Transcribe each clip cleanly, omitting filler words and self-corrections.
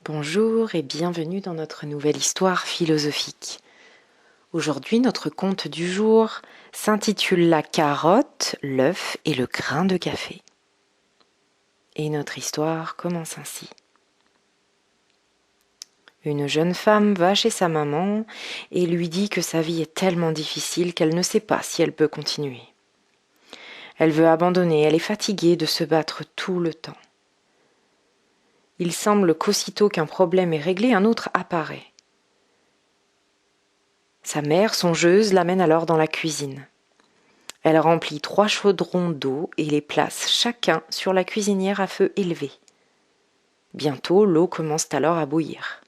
Bonjour et bienvenue dans notre nouvelle histoire philosophique. Aujourd'hui, notre conte du jour s'intitule La carotte, l'œuf et le grain de café. Et notre histoire commence ainsi. Une jeune femme va chez sa maman et lui dit que sa vie est tellement difficile qu'elle ne sait pas si elle peut continuer. Elle veut abandonner, elle est fatiguée de se battre tout le temps. Il semble qu'aussitôt qu'un problème est réglé, un autre apparaît. Sa mère, songeuse, l'amène alors dans la cuisine. Elle remplit 3 chaudrons d'eau et les place chacun sur la cuisinière à feu élevé. Bientôt, l'eau commence alors à bouillir.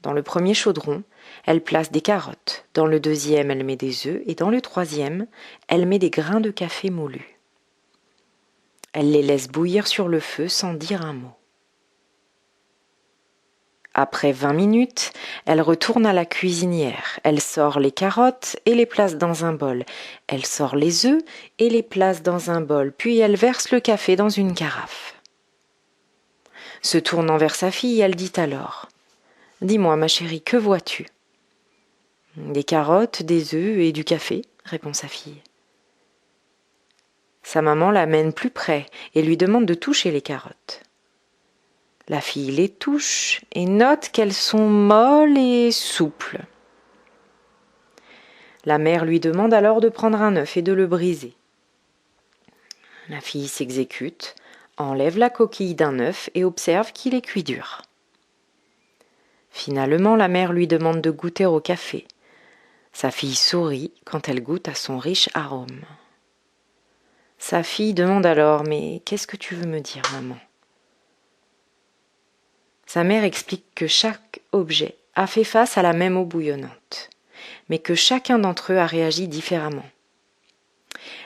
Dans le premier chaudron, elle place des carottes. Dans le deuxième, elle met des œufs et dans le troisième, elle met des grains de café moulus. Elle les laisse bouillir sur le feu sans dire un mot. Après 20 minutes, elle retourne à la cuisinière. Elle sort les carottes et les place dans un bol. Elle sort les œufs et les place dans un bol. Puis elle verse le café dans une carafe. Se tournant vers sa fille, elle dit alors : « Dis-moi, ma chérie, que vois-tu ? » ?»« Des carottes, des œufs et du café, » répond sa fille. Sa maman l'amène plus près et lui demande de toucher les carottes. La fille les touche et note qu'elles sont molles et souples. La mère lui demande alors de prendre un œuf et de le briser. La fille s'exécute, enlève la coquille d'un œuf et observe qu'il est cuit dur. Finalement, la mère lui demande de goûter au café. Sa fille sourit quand elle goûte à son riche arôme. Sa fille demande alors : « Mais qu'est-ce que tu veux me dire, maman ? » Sa mère explique que chaque objet a fait face à la même eau bouillonnante, mais que chacun d'entre eux a réagi différemment.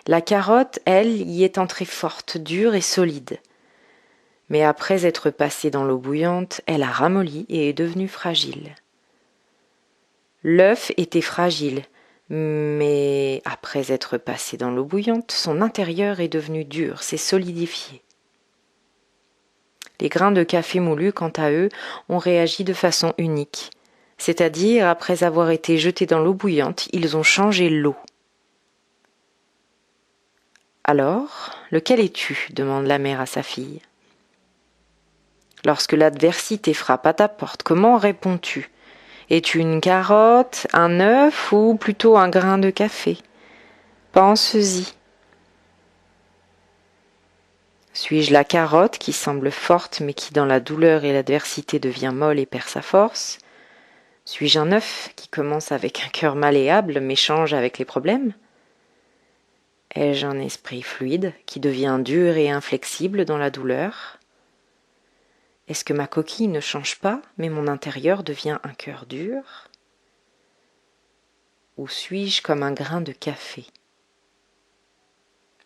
La carotte, elle, y est entrée forte, dure et solide. Mais après être passée dans l'eau bouillante, elle a ramolli et est devenue fragile. L'œuf était fragile, mais après être passé dans l'eau bouillante, son intérieur est devenu dur, s'est solidifié. Les grains de café moulus, quant à eux, ont réagi de façon unique, c'est-à-dire, après avoir été jetés dans l'eau bouillante, ils ont changé l'eau. « Alors, lequel es-tu ? » demande la mère à sa fille. Lorsque l'adversité frappe à ta porte, comment réponds-tu ? Es-tu une carotte, un œuf ou plutôt un grain de café ? Pense-y. Suis-je la carotte qui semble forte mais qui dans la douleur et l'adversité devient molle et perd sa force ? Suis-je un œuf qui commence avec un cœur malléable mais change avec les problèmes ? Ai-je un esprit fluide qui devient dur et inflexible dans la douleur ? Est-ce que ma coquille ne change pas mais mon intérieur devient un cœur dur ? Ou suis-je comme un grain de café ?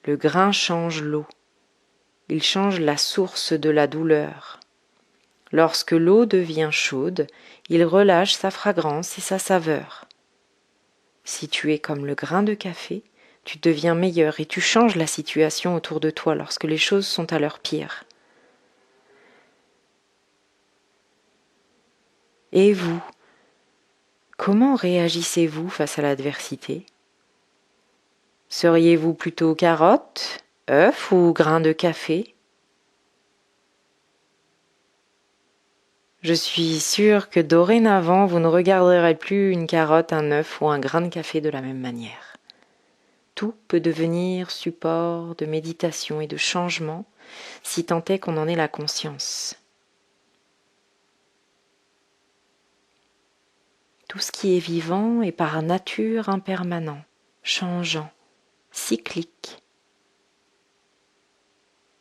Le grain change l'eau. Il change la source de la douleur. Lorsque l'eau devient chaude, il relâche sa fragrance et sa saveur. Si tu es comme le grain de café, tu deviens meilleur et tu changes la situation autour de toi lorsque les choses sont à leur pire. Et vous, comment réagissez-vous face à l'adversité ? Seriez-vous plutôt carotte, œuf ou grain de café ? Je suis sûre que dorénavant, vous ne regarderez plus une carotte, un œuf ou un grain de café de la même manière. Tout peut devenir support de méditation et de changement, si tant est qu'on en ait la conscience. Tout ce qui est vivant est par nature impermanent, changeant, cyclique.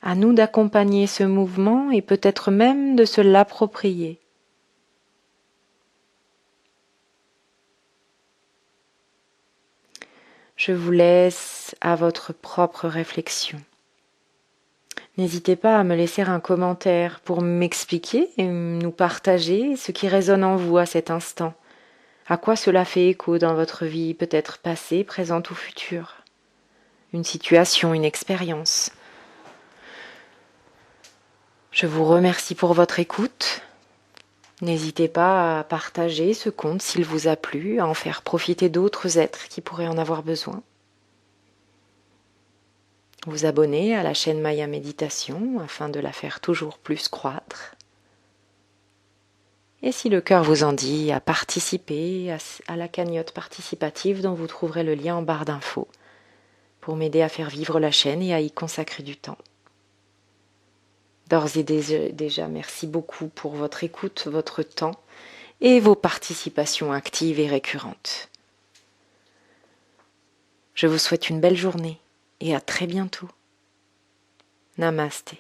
À nous d'accompagner ce mouvement et peut-être même de se l'approprier. Je vous laisse à votre propre réflexion. N'hésitez pas à me laisser un commentaire pour m'expliquer et nous partager ce qui résonne en vous à cet instant. À quoi cela fait écho dans votre vie, peut-être passée, présente ou future ? Une situation, une expérience. Je vous remercie pour votre écoute N'hésitez pas à partager ce conte s'il vous a plu, à en faire profiter d'autres êtres qui pourraient en avoir besoin. Vous abonner à la chaîne Maya Méditation afin de la faire toujours plus croître. Et si le cœur vous en dit, à participer à la cagnotte participative dont vous trouverez le lien en barre d'infos pour m'aider à faire vivre la chaîne et à y consacrer du temps. D'ores et déjà, merci beaucoup pour votre écoute, votre temps et vos participations actives et récurrentes. Je vous souhaite une belle journée et à très bientôt. Namasté.